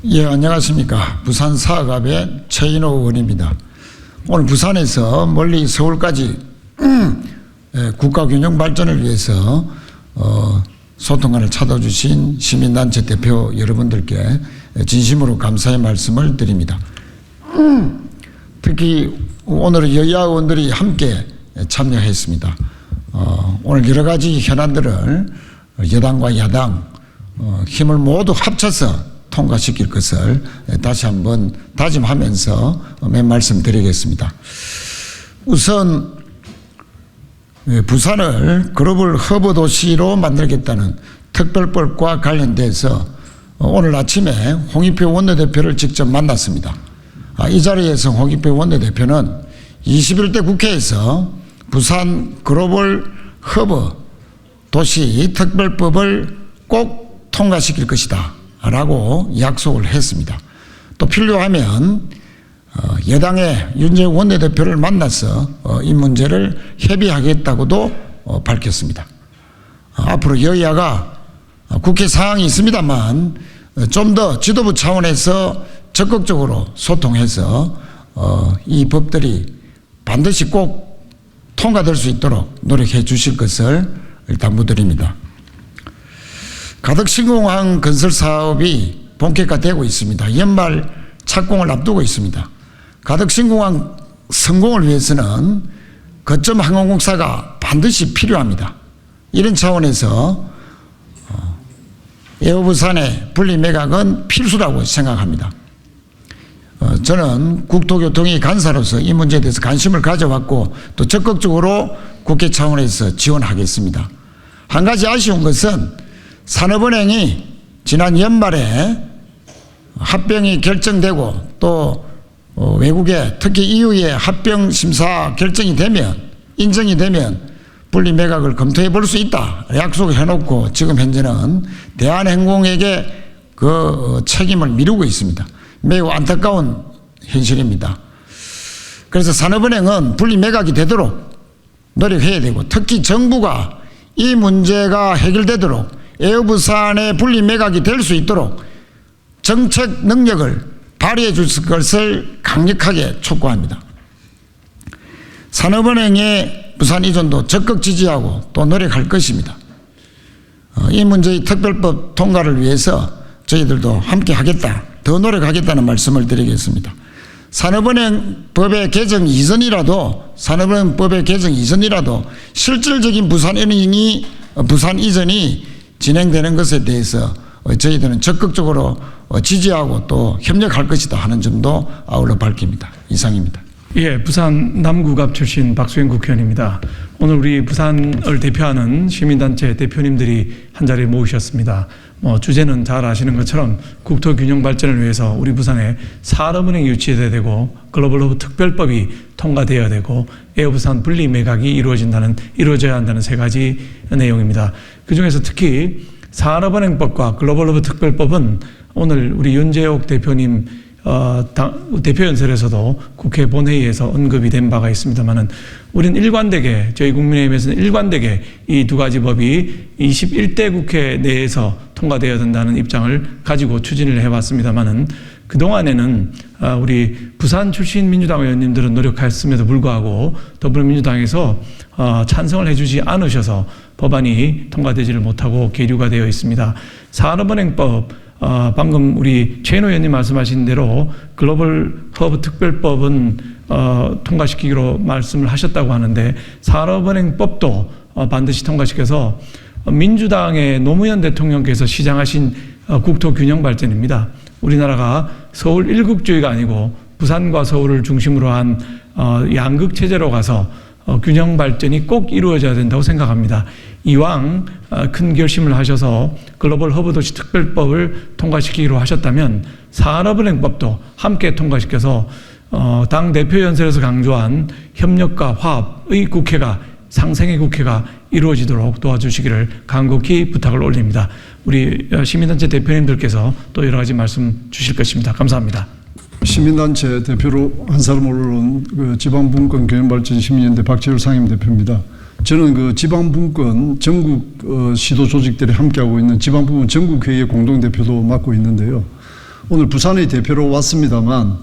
예, 안녕하십니까. 부산 사갑의 최인호 의원입니다. 오늘 부산에서 멀리 서울까지 국가균형 발전을 위해서 소통관을 찾아주신 시민단체 대표 여러분들께 진심으로 감사의 말씀을 드립니다. 특히 오늘 여야 의원들이 함께 참여했습니다. 오늘 여러 가지 현안들을 여당과 야당 힘을 모두 합쳐서 통과시킬 것을 다시 한번 다짐하면서 몇 말씀 드리겠습니다. 우선 부산을 글로벌 허브 도시로 만들겠다는 특별법과 관련돼서 오늘 아침에 홍익표 원내대표를 직접 만났습니다. 이 자리에서 홍익표 원내대표는 21대 국회에서 부산 글로벌 허브 도시 특별법을 꼭 통과시킬 것이다 라고 약속을 했습니다. 또 필요하면 여당의 윤재욱 원내대표를 만나서 이 문제를 협의하겠다고도 밝혔습니다. 앞으로 여야가 국회 사항이 있습니다만 좀 더 지도부 차원에서 적극적으로 소통해서 이 법들이 반드시 꼭 통과될 수 있도록 노력해 주실 것을 당부드립니다. 가덕신공항 건설 사업이 본격화되고 있습니다. 연말 착공을 앞두고 있습니다. 가덕신공항 성공을 위해서는 거점 항공공사가 반드시 필요합니다. 이런 차원에서 에어부산의 분리 매각은 필수라고 생각합니다. 저는 국토교통위 간사로서 이 문제에 대해서 관심을 가져왔고 또 적극적으로 국회 차원에서 지원하겠습니다. 한 가지 아쉬운 것은 산업은행이 지난 연말에 합병이 결정되고 또 외국에 특히 EU의 합병 심사 결정이 되면 인정이 되면 분리 매각을 검토해 볼 수 있다 약속을 해놓고 지금 현재는 대한항공에게 그 책임을 미루고 있습니다. 매우 안타까운 현실입니다. 그래서 산업은행은 분리 매각이 되도록 노력해야 되고 특히 정부가 이 문제가 해결되도록 에어부산의 분리 매각이 될 수 있도록 정책 능력을 발휘해 줄 것을 강력하게 촉구합니다. 산업은행의 부산 이전도 적극 지지하고 또 노력할 것입니다. 이 문제의 특별법 통과를 위해서 저희들도 함께 하겠다, 더 노력하겠다는 말씀을 드리겠습니다. 산업은행 법의 개정 이전이라도 실질적인 부산 이전이 진행되는 것에 대해서 저희들은 적극적으로 지지하고 또 협력할 것이다 하는 점도 아울러 밝힙니다. 이상입니다. 예, 부산 남구갑 출신 박수영 국회의원입니다. 오늘 우리 부산을 대표하는 시민단체 대표님들이 한자리에 모이셨습니다. 주제는 잘 아시는 것처럼 국토균형 발전을 위해서 우리 부산에 산업은행이 유치돼야 되고 글로벌허브 특별법이 통과되어야 되고 에어부산 분리 매각이 이루어져야 한다는 세 가지 내용입니다. 그중에서 특히 산업은행법과 글로벌허브 특별법은 오늘 우리 윤재욱 대표님 대표연설에서도 국회 본회의에서 언급이 된 바가 있습니다만은 우리는 일관되게 저희 국민의힘에서는 일관되게 이 두 가지 법이 21대 국회 내에서 통과되어야 된다는 입장을 가지고 추진을 해왔습니다만은 그동안에는 우리 부산 출신 민주당 의원님들은 노력했음에도 불구하고 더불어민주당에서 찬성을 해주지 않으셔서 법안이 통과되지를 못하고 계류가 되어 있습니다. 산업은행법 방금 우리 최인호 의원님 말씀하신 대로 글로벌 허브 특별법은 통과시키기로 말씀을 하셨다고 하는데 산업은행법도 반드시 통과시켜서 민주당의 노무현 대통령께서 시장하신 국토균형 발전입니다. 우리나라가 서울 일극주의가 아니고 부산과 서울을 중심으로 한 양극 체제로 가서 균형 발전이 꼭 이루어져야 된다고 생각합니다. 이왕 큰 결심을 하셔서 글로벌 허브도시 특별법을 통과시키기로 하셨다면 산업은행법도 함께 통과시켜서 당 대표 연설에서 강조한 협력과 화합의 국회가 상생의 국회가 이루어지도록 도와주시기를 간곡히 부탁을 올립니다. 우리 시민단체 대표님들께서 또 여러 가지 말씀 주실 것입니다. 감사합니다. 시민단체 대표로 한 사람 올라온 그 지방분권 균형발전 시민연대 박재율 상임대표입니다. 저는 그 지방분권 전국 시도 조직들이 함께하고 있는 지방분권 전국회의의 공동대표도 맡고 있는데요. 오늘 부산의 대표로 왔습니다만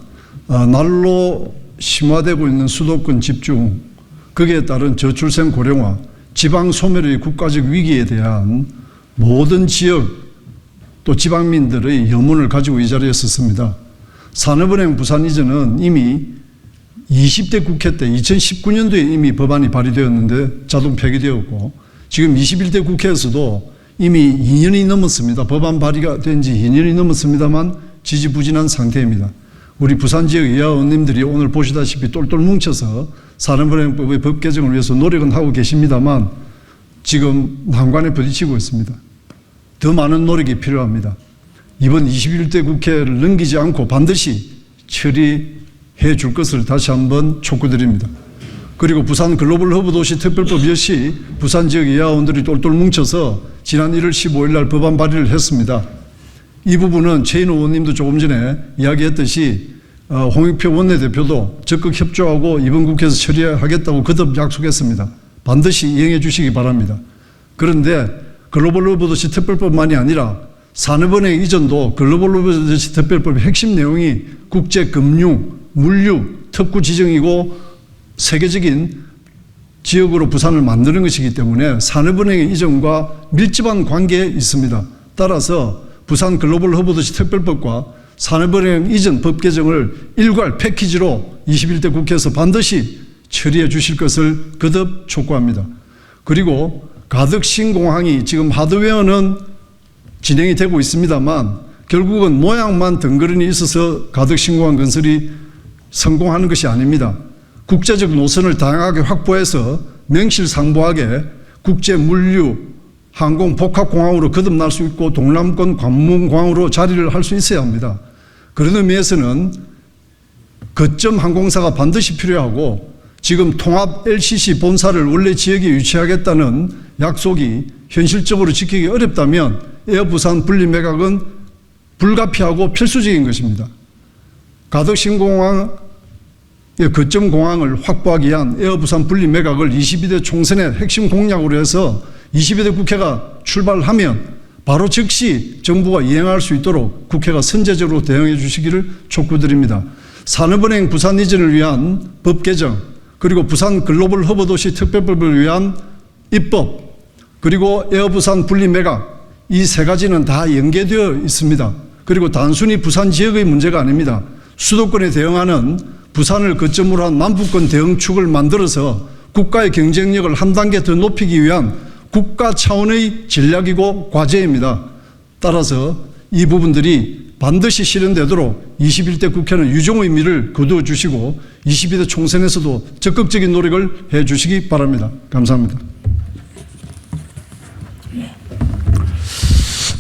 날로 심화되고 있는 수도권 집중, 거기에 따른 저출생 고령화, 지방 소멸의 국가적 위기에 대한 모든 지역 또 지방민들의 염원을 가지고 이 자리에 섰습니다. 산업은행 부산 이전은 이미 20대 국회 때 2019년도에 이미 법안이 발의되었는데 자동 폐기되었고, 지금 21대 국회에서도 이미 2년이 넘었습니다. 법안 발의가 된 지 2년이 넘었습니다만 지지부진한 상태입니다. 우리 부산 지역 여야 의원님들이 오늘 보시다시피 똘똘 뭉쳐서 산업은행법의 법 개정을 위해서 노력은 하고 계십니다만 지금 난관에 부딪히고 있습니다. 더 많은 노력이 필요합니다. 이번 21대 국회를 넘기지 않고 반드시 처리해 줄 것을 다시 한번 촉구드립니다. 그리고 부산 글로벌 허브 도시 특별법 역시 부산 지역 여야 의원들이 똘똘 뭉쳐서 지난 1월 15일 날 법안 발의를 했습니다. 이 부분은 최인호 의원님도 조금 전에 이야기했듯이 홍익표 원내대표도 적극 협조하고 이번 국회에서 처리하겠다고 거듭 약속했습니다. 반드시 이행해 주시기 바랍니다. 그런데 글로벌 허브 도시 특별법만이 아니라 산업은행 이전도 글로벌 허브 도시 특별법의 핵심 내용이 국제금융, 물류, 특구 지정이고 세계적인 지역으로 부산을 만드는 것이기 때문에 산업은행의 이전과 밀접한 관계에 있습니다. 따라서 부산 글로벌 허브 도시 특별법과 산업은행 이전 법 개정을 일괄 패키지로 21대 국회에서 반드시 처리해 주실 것을 거듭 촉구합니다. 그리고 가덕 신공항이 지금 하드웨어는 진행이 되고 있습니다만 결국은 모양만 덩그러니 있어서 가덕 신공항 건설이 성공하는 것이 아닙니다. 국제적 노선을 다양하게 확보해서 명실상부하게 국제 물류, 항공 복합공항으로 거듭날 수 있고 동남권 관문공항으로 자리를 할 수 있어야 합니다. 그런 의미에서는 거점 항공사가 반드시 필요하고 지금 통합 LCC 본사를 원래 지역에 유치하겠다는 약속이 현실적으로 지키기 어렵다면 에어부산 분리 매각은 불가피하고 필수적인 것입니다. 가덕 신공항 거점 공항을 확보하기 위한 에어부산 분리 매각을 22대 총선의 핵심 공약으로 해서 22대 국회가 출발하면 바로 즉시 정부가 이행할 수 있도록 국회가 선제적으로 대응해 주시기를 촉구드립니다. 산업은행 부산 이전을 위한 법 개정, 그리고 부산 글로벌 허브 도시 특별법을 위한 입법, 그리고 에어부산 분리 매각, 이 세 가지는 다 연계되어 있습니다. 그리고 단순히 부산 지역의 문제가 아닙니다. 수도권에 대응하는 부산을 거점으로 한 남북권 대응축을 만들어서 국가의 경쟁력을 한 단계 더 높이기 위한 국가 차원의 전략이고 과제입니다. 따라서 이 부분들이 반드시 실현되도록 21대 국회는 유종의 미를 거두어 주시고 22대 총선에서도 적극적인 노력을 해 주시기 바랍니다. 감사합니다.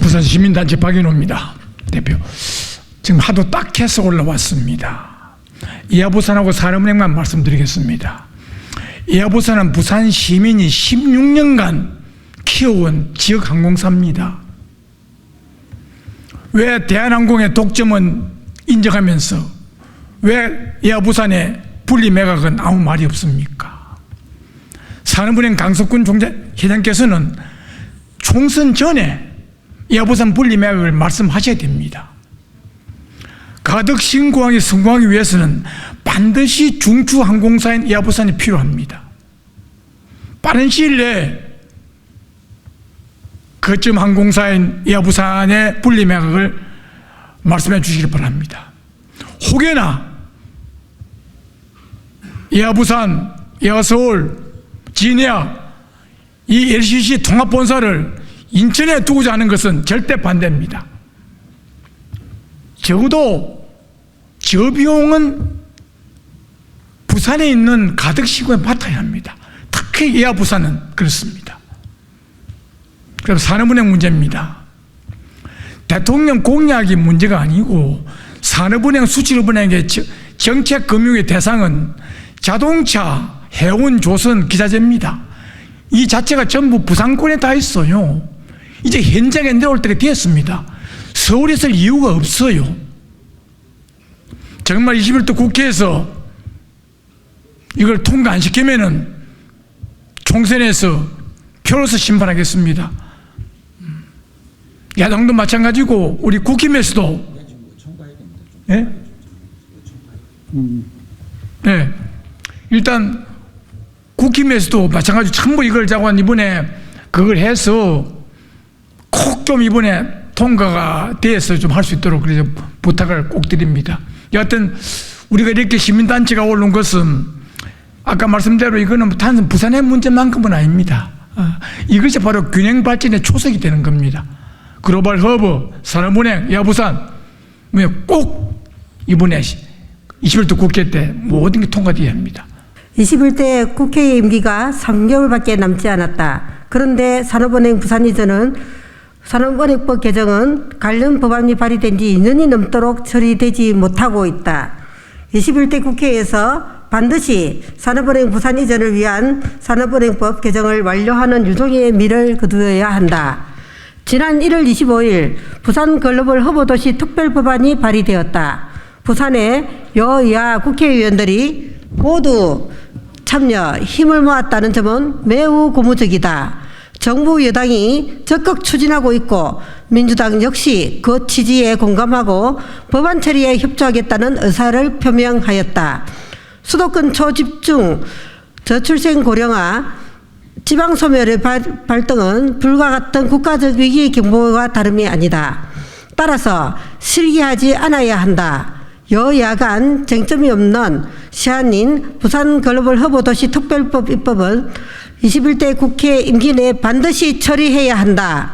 부산 시민단체 박인호입니다. 대표. 지금 하도 딱 해서 올라왔습니다. 이하부산하고 산업은행만 말씀드리겠습니다. 이하부산은 부산 시민이 16년간 키워온 지역 항공사입니다. 왜 대한항공의 독점은 인정하면서 왜 이하부산의 분리 매각은 아무 말이 없습니까? 산업은행 강석군 회장께서는 총선 전에 이하부산 분리 매각을 말씀하셔야 됩니다. 가덕 신공항이 성공하기 위해서는 반드시 중추 항공사인 이하부산이 필요합니다. 빠른 시일 내에 거점 항공사인 이하부산의 분리 매각을 말씀해 주시기 바랍니다. 혹여나 이하부산, 이하서울, 진해학 이 LCC 통합본사를 인천에 두고자 하는 것은 절대 반대입니다. 적어도 저 비용은 부산에 있는 가덕시구에 맡아야 합니다. 특히 이하부산은 그렇습니다. 그래서 산업은행 문제입니다. 대통령 공약이 문제가 아니고 산업은행, 수출은행의 정책금융의 대상은 자동차, 해운, 조선, 기자재입니다. 이 자체가 전부 부산권에 다 있어요. 이제 현장에 내려올 때가 되었습니다. 서울에 있을 이유가 없어요. 정말 21대 국회에서 이걸 통과 안 시키면은 총선에서 표로서 심판하겠습니다. 야당도 마찬가지고 우리 국힘에서도 예? 네. 일단 국힘에서도 마찬가지로 전부 이걸 자관 이번에 그걸 해서 꼭 좀 이번에 통과가 돼서 좀 할 수 있도록 그래서 부탁을 꼭 드립니다. 여하튼 우리가 이렇게 시민단체가 오른 것은 아까 말씀대로 이거는 단순 부산의 문제만큼은 아닙니다. 이것이 바로 균형 발전의 초석이 되는 겁니다. 글로벌 허브, 산업은행, 야부산 꼭 이번에 21대 국회 때 모든 게 통과되어야 합니다. 21대 국회 임기가 3개월밖에 남지 않았다. 그런데 산업은행 부산 이전은 산업은행법 개정은 관련 법안이 발의된 지 2년이 넘도록 처리되지 못하고 있다. 21대 국회에서 반드시 산업은행 부산 이전을 위한 산업은행법 개정을 완료하는 유종의 미를 거두어야 한다. 지난 1월 25일 부산 글로벌 허브도시 특별법안이 발의되었다. 부산의 여야 국회의원들이 모두 참여, 힘을 모았다는 점은 매우 고무적이다. 정부 여당이 적극 추진하고 있고 민주당 역시 그 취지에 공감하고 법안 처리에 협조하겠다는 의사를 표명하였다. 수도권 초집중, 저출생 고령화, 지방소멸의 발등은 불과 같은 국가적 위기 경보와 다름이 아니다. 따라서 실기하지 않아야 한다. 여야 간 쟁점이 없는 시한인 부산 글로벌 허브도시 특별법 입법은 21대 국회 임기 내에 반드시 처리해야 한다.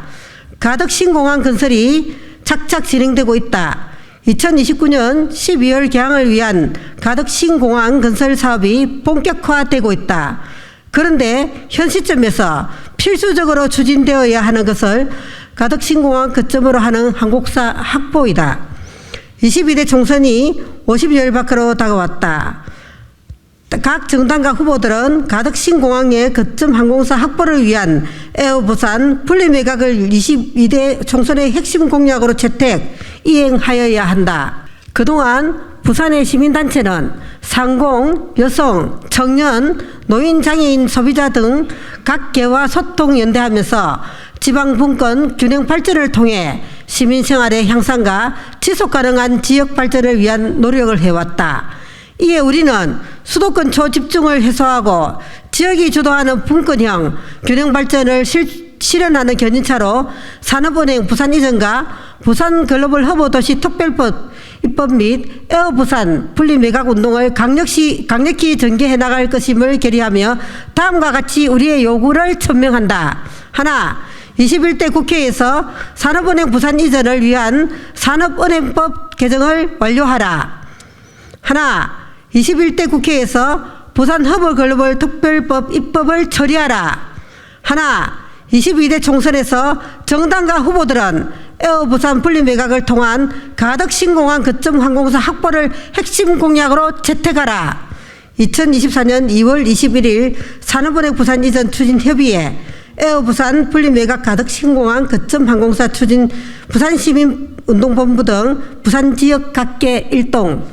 가덕신공항 건설이 착착 진행되고 있다. 2029년 12월 개항을 위한 가덕신공항 건설 사업이 본격화되고 있다. 그런데 현 시점에서 필수적으로 추진되어야 하는 것을 가덕신공항 거점으로 하는 항공사 확보이다. 22대 총선이 50여일 밖으로 다가왔다. 각 정당과 후보들은 가덕신공항의 거점 항공사 확보를 위한 에어 부산 분리 매각을 22대 총선의 핵심 공약으로 채택, 이행하여야 한다. 그동안 부산의 시민단체는 상공, 여성, 청년, 노인, 장애인, 소비자 등 각계와 소통 연대하면서 지방분권 균형 발전을 통해 시민생활의 향상과 지속가능한 지역 발전을 위한 노력을 해왔다. 이에 우리는 수도권 초집중을 해소하고 지역이 주도하는 분권형 균형 발전을 실현하는 견인차로 산업은행 부산 이전과 부산 글로벌 허브도시 특별법 입법 및 에어 부산 분리 매각 운동을 강력히 전개해 나갈 것임을 결의하며 다음과 같이 우리의 요구를 천명한다. 하나, 21대 국회에서 산업은행 부산 이전을 위한 산업은행법 개정을 완료하라. 하나, 21대 국회에서 부산 허브 글로벌 특별법 입법을 처리하라. 하나, 22대 총선에서 정당과 후보들은 에어 부산 분리 매각을 통한 가덕신공항 거점 항공사 확보를 핵심 공약으로 채택하라. 2024년 2월 21일 산업은행 부산 이전 추진 협의회 에어 부산 분리 매각 가덕신공항 거점 항공사 추진 부산시민운동본부 등 부산 지역 각계 일동